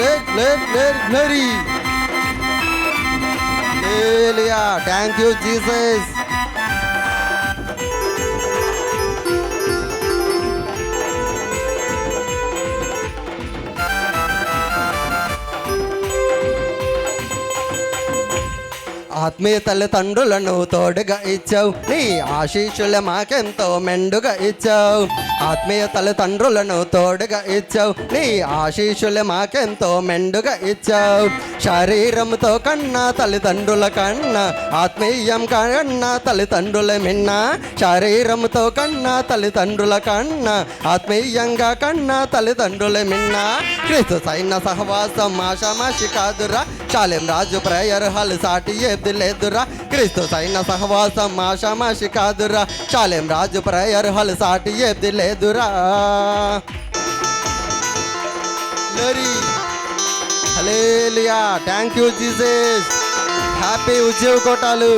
glory. Hallelujah. Thank you, Jesus. ఆత్మీయ తల్లిదండ్రులను తోడుగా ఇచ్చావు, నీ ఆశీస్సులు మాకెంతో మెండుగా ఇచ్చావు. ఆత్మీయ తల్లిదండ్రులను తోడుగా ఇచ్చావు, నీ ఆశీస్సులు మాకెంతో మెండుగా ఇచ్చావు. శరీరంతో కన్నా తల్లిదండ్రుల కన్నా, ఆత్మీయం కన్నా తల్లిదండ్రుల మిన్నా. శరీరంతో కన్నా తల్లిదండ్రుల కన్నా, ఆత్మీయంగా కన్నా తల్లిదండ్రుల మిన్నా. క్రీస్తు సైన్య సహవాసం ఆషామాషి కాదురా, షాలేం రాజు ప్రేయర్ హాల్ సాటి ఏది లేదురా. క్రీస్తు సైన్య సహవాసం ఆషామాషి కాదురా, షాలేం రాజు ప్రేయర్ హాల్ సాటి ఏది లేదురా. Hallelujah. Thank you Jesus. Happy ఉద్యోగ కోటాలు.